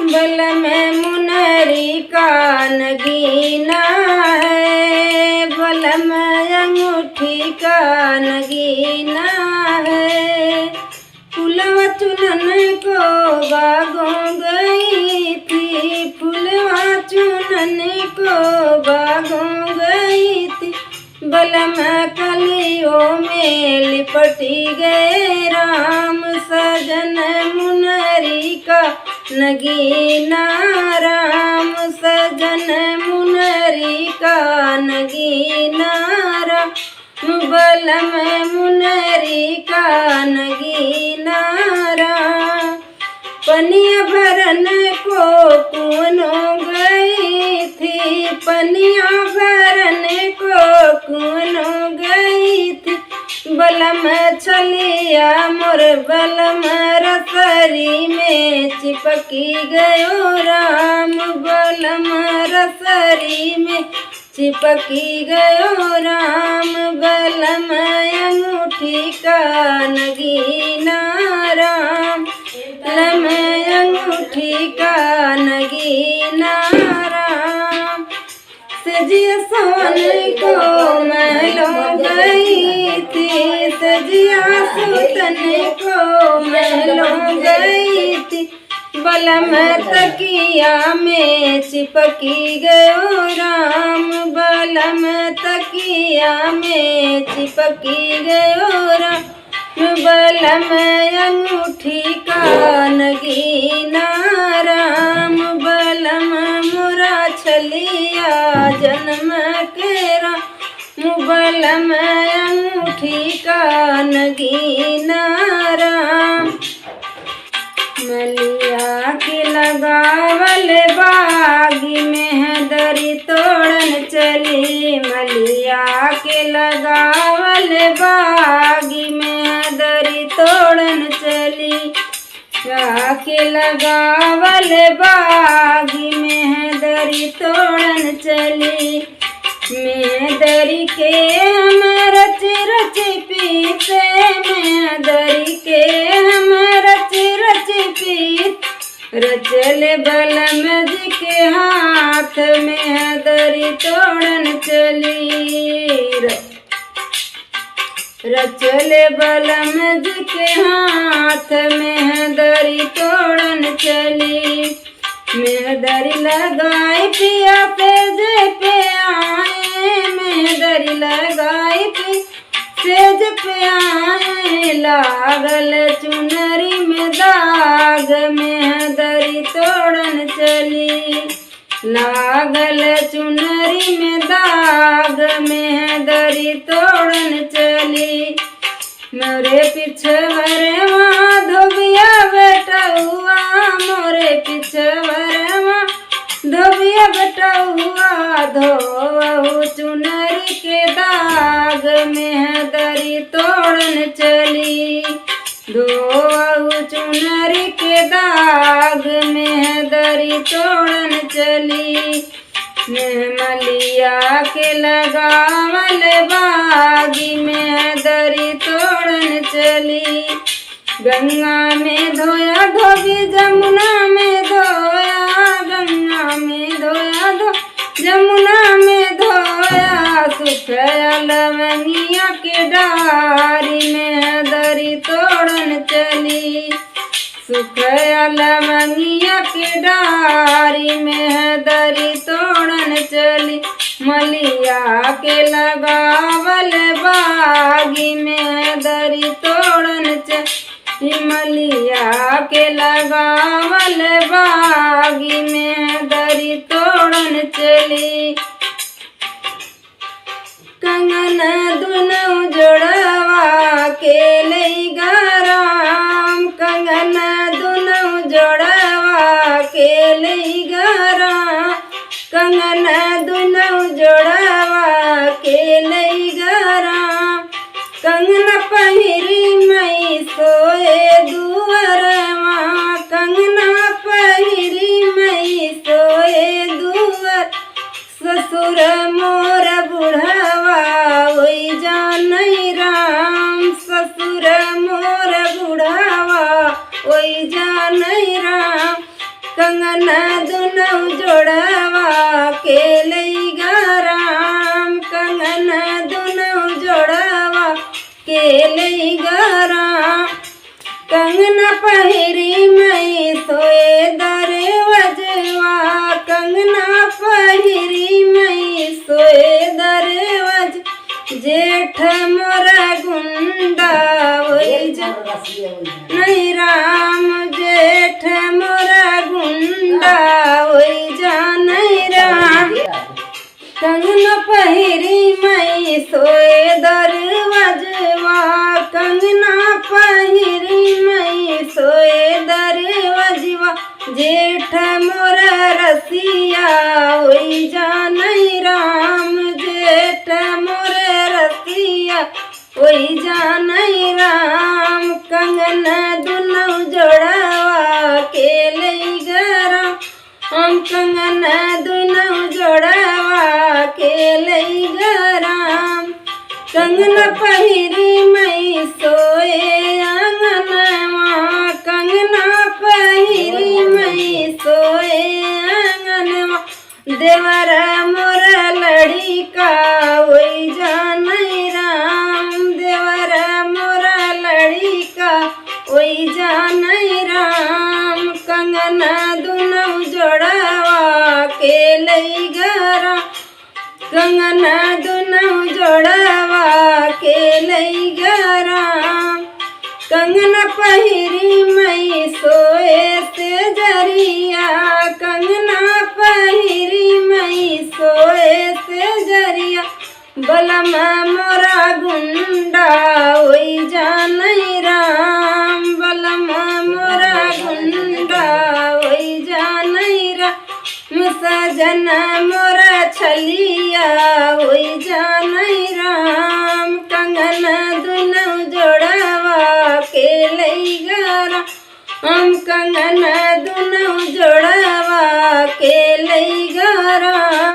बल में मुनरी का नगीना है, बल में अंगूठी का नगीना है। फुलवा चुनन को बागों गई थी, फुलवा चुनन को बागों गई थी। बल में कलियों में लिपटी गए राम, सजन मुनरी का नगीना राम, सजन मुनरी का नगीना राम। बल में मुनरी का नगीना राम। पनिया भरन को कुनो गई थी, पनिया भरन को कुनो गई थी। बलम छलिया मोर बलम रसरी में चिपकी गयो राम, बलम रसरी में चिपकी गयो राम। बलम अंगूठी का नगीना राम, बलम अंगूठी का नगीना राम। सजिया सोन को महलों गई थी, सजिया सुतन को महलों गई थी। बलम तकिया में चिपकी गयो राम, बलम तकिया में चिपकी गयो राम। बलम अंगूठी का नगीना राम, बलम मोरा छलिया जन्म के राम। बलम अंगूठी का नगीना राम। मलिया के लगावल बागी में दरी तोड़न चली, मलिया के लगावल बागी में दरी तोड़न चली। के लगावल बागी में दरी तोड़न चली। मैं दरी के हम रच रच पीते, मैं दरी के हम रच रच पीत। रचल बलम जी के हाथ में दरी तोड़न चली, रचल बलम जी के हाथ में दरी तोड़न चली। मैं दरी लगाई पिया पेज पे आए, मैं दरी लगाई पे सेज पे आए। लागल चुनरी में दाग में दरी तोड़न चली, लागल चुनरी में दाग में दरी तोड़न चली। मोरे पिछवरवा धोबिया बेटउआ, मोरे पिछवरवा धोबिया बेटउआ। धोवहु चुनरी के दाग में दरी तोड़न चली, धोवहु चुनरी के दाग में दरी तोड़न चली। मैं मलिया के लगावल बागी में दरी तोड़न चली। गंगा में धोया धोबी, जमुना में धोया, गंगा में धोया धो जमुना में धोया। सुखया लवंगिया के डारी में दरी तोड़न चली, सुखया लवंगिया के डारी में दरी तोड़न चली। मलिया के लगावल बागी में दरी तोड़न चली, मलिया के लगावल बागी में दरी तोड़न चली। कंगन दुनौ जोड़वा के लइगा राम, कंगन दुनौ जोड़वा के लइगा राम, कंगन दुनौ जोड़वा के लइगा राम। कंगन पहिरी मई सोए दुअरवा, कंगना पहिरी मई सोए दुअर। ससुर मोर बुढ़वा ओई जानई राम, ससुर मोर बुढ़वा ओई जानई राम। कंगन कंगना दुनौ जोड़वा के लइगा राम कंगना दुनौ जोड़वा के लइगा राम कंगना पहिरी मई सोए दरवजवा कंगना पहिरी मई सोए दरवज जेठ मोरा गुंडा वही नहीं राम जेठ मोरा गुंडा वही नहीं राम कंगना पहिरी मई सोए दरवजवा कंगना पहिरी मई सोए दरवजवा जेठ मोरा रसिया होई नहीं राम जेठ मोरा रसिया होई नहीं राम कंगना दुनौ जोड़वा के लइगा राम हम कंगना दुनौ जोड़वा के लइगा राम कंगना पहिरी मई सोए आंगनवा कंगना पहिरी मई सोए आंगनवा देवरा मोरा लड़िका वही नहीं राम देवरा मोरा लड़िका वही नहीं राम कंगना दुनौ जोड़वा के लइगा राम कंगना दुनौ जोड़वा के लइगा राम कंगना पहिरी मई सोए से जरिया कंगना पहिरी मई सोए से जरिया बलमा मोरा गुंडा होई नहीं राम बलमा मोरा गुंडा होई नहीं राम सजना मोरा छलिया होई नहीं राम कंगना दुनौ जोड़वा के लइगा राम हम कंगना दुनौ जोड़वा के लइगा राम।